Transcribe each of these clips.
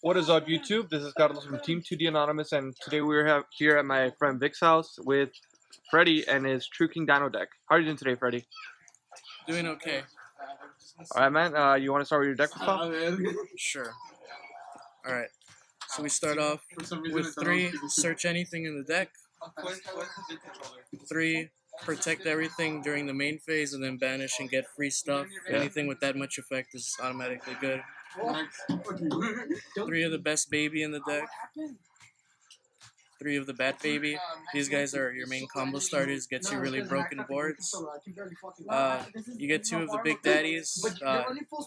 What is up, YouTube? This is Carlos from Team 2D Anonymous, and today we're here at my friend Vic's house with Freddy and his True King Dino deck. How are you doing today, Freddy? Doing okay. Alright, man. You want to start with your deck profile? Sure. Alright. So we start off with 3, search anything in the deck. 3, protect everything during the main phase and then banish and get free stuff. Anything with that much effect is automatically good. 3 of the best baby in the deck. 3 of the bad baby. These guys are your main combo starters, gets you really broken boards. You get 2 of the big daddies.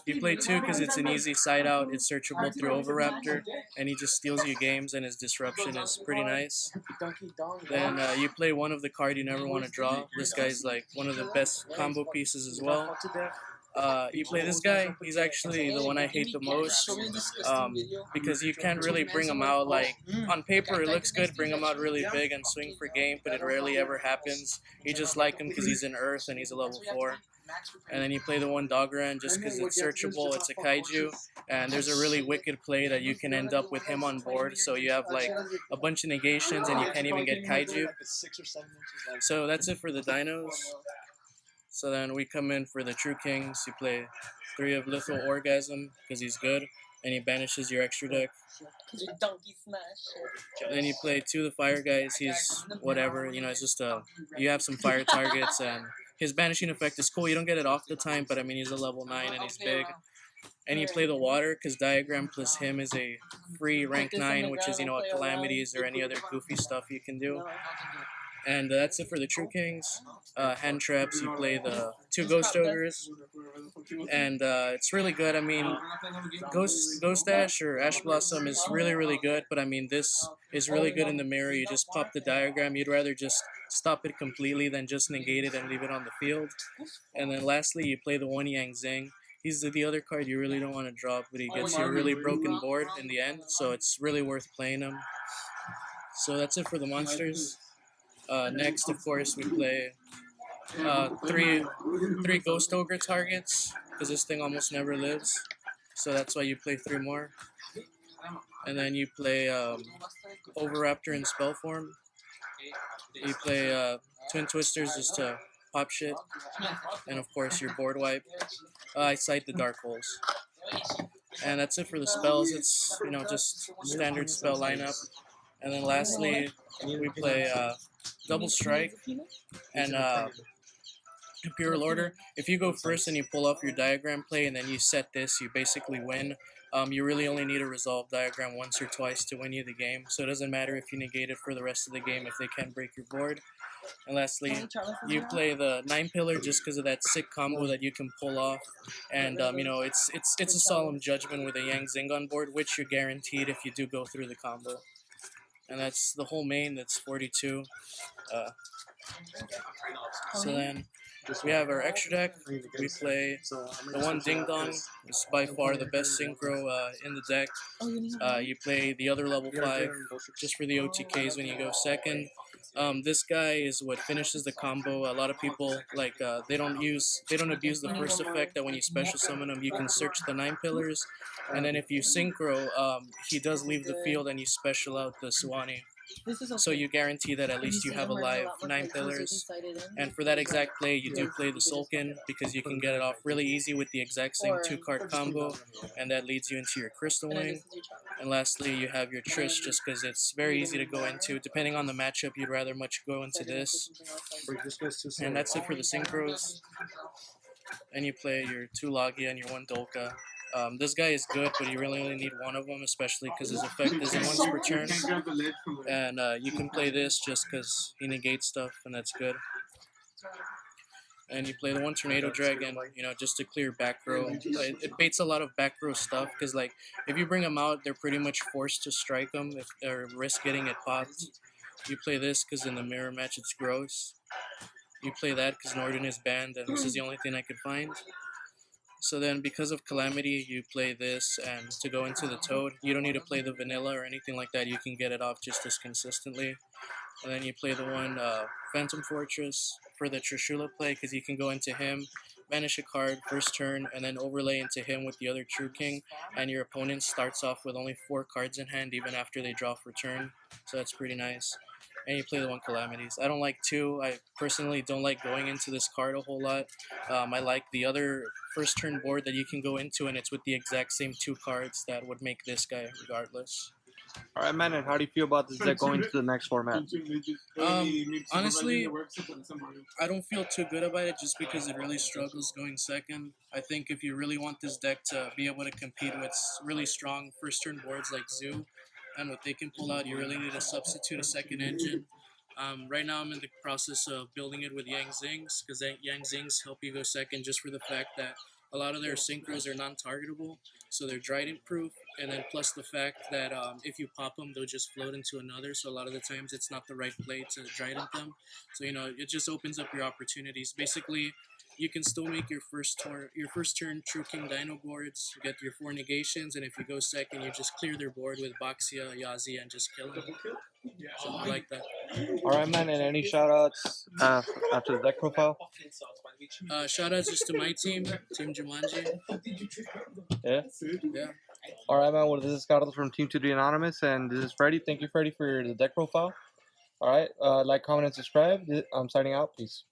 You play 2 because it's an easy side out, it's searchable through Overraptor, and he just steals you games and his disruption is pretty nice. Then you play 1 of the card you never want to draw. This guy's like one of the best combo pieces as well. You play this guy, he's actually the one I hate the most, because you can't really bring him out. Like, on paper it looks good, bring him out really big and swing for game, but it rarely ever happens. You just like him because he's in Earth and he's a level 4. And then you play the one Dogran just because it's searchable, it's a kaiju, and there's a really wicked play that you can end up with him on board, so you have like a bunch of negations and you can't even get kaiju. So that's it for the dinos. So then we come in for the True Kings. You play 3 of Lethal Orgasm because he's good, and he banishes your extra deck. Then you play 2 of the Fire guys. He's whatever, it's just you have some fire targets, and his banishing effect is cool. You don't get it off the time, but I mean he's a level 9 and he's big. And you play the Water because Diagram plus him is a free rank 9, which is a Calamities or any other goofy stuff you can do. And that's it for the True Kings. Hand traps, you play the 2 Ghost Ogres, and it's really good. I mean, Ghost Ash or Ash Blossom is really good, but I mean this is really good in the mirror. You just pop the Diagram. You'd rather just stop it completely than just negate it and leave it on the field. And then lastly, you play the one Yang Zing. He's the other card you really don't want to drop, but he gets you a really broken board in the end, so it's really worth playing him. So that's it for the monsters. Next, of course, we play 3 Ghost Ogre targets, because this thing almost never lives, so that's why you play 3 more. And then you play Overraptor in spell form. You play Twin Twisters just to pop shit, and of course your board wipe. I cite the Dark Holes. And that's it for the spells. It's, just standard spell lineup. And then lastly, we play Double Strike and Imperial Order. If you go first and you pull off your Diagram play and then you set this, you basically win. You really only need a Resolve Diagram once or twice to win you the game, so it doesn't matter if you negate it for the rest of the game if they can't break your board. And lastly, you play the 9 Pillar just because of that sick combo that you can pull off, and it's a solemn judgment with a Yang Zing on board, which you're guaranteed if you do go through the combo. And that's the whole main. That's 42. So then we have our extra deck. We play the one Ding Dong. It's by far the best synchro in the deck. You play the other level 5 just for the OTKs when you go second. This guy is what finishes the combo. A lot of people they don't abuse the first effect that when you special summon him you can search the 9 pillars, and then if you synchro, he does leave the field and you special out the Suwani. So you guarantee that at least you have a live 9 pillars. And for that exact play, you do play the Sulkin because you can get it off really easy with the exact same 2-card combo, and that leads you into your Crystal Wing. And lastly, you have your Trish just because it's very easy to go into. Depending on the matchup, you'd rather much go into this. And that's it for the synchros. And you play your 2 Logia and your 1 Dolka. This guy is good, but you really only need 1 of them, especially because his effect isn't once per turn. And you can play this just because he negates stuff, and that's good. And you play the 1 Tornado Dragon, just to clear back row. It baits a lot of back row stuff, because if you bring them out, they're pretty much forced to strike them if they're risk getting it popped. You play this because in the mirror match it's gross. You play that because Norden is banned, and this is the only thing I could find. So then, because of Calamity, you play this, and to go into the Toad, you don't need to play the Vanilla or anything like that. You can get it off just as consistently. and then you play the one Phantom Fortress for the Trishula play because you can go into him, banish a card first turn, and then overlay into him with the other True King, and your opponent starts off with only 4 cards in hand even after they draw for turn, so that's pretty nice. And you play the one Calamities. I don't like 2. I personally don't like going into this card a whole lot. I like the other first turn board that you can go into, and it's with the exact same 2 cards that would make this guy regardless. All right, man. And how do you feel about this deck going to the next format? Honestly, I don't feel too good about it just because it really struggles going second. I think if you really want this deck to be able to compete with really strong first turn boards like Zoo and what they can pull out, you really need to substitute a second engine. Right now, I'm in the process of building it with Yang Zings because Yang Zings help you go second just for the fact that a lot of their synchros are non-targetable, so they're Trident proof, and then plus the fact that if you pop them, they'll just float into another. So a lot of the times, it's not the right play to Trident them. So it just opens up your opportunities. Basically, you can still make your first turn True King Dino boards, get your 4 negations, and if you go second, you just clear their board with Baxia, Yazi, and just kill them. Something like that. All right, man. And any shout outs after the deck profile? Shout outs just to my team, Team Jumanji. Yeah. Yeah. All right, man. Well, this is Carlos from Team 2D Anonymous, and this is Freddie. Thank you, Freddie, for the deck profile. All right. Like, comment, and subscribe. I'm signing out. Peace.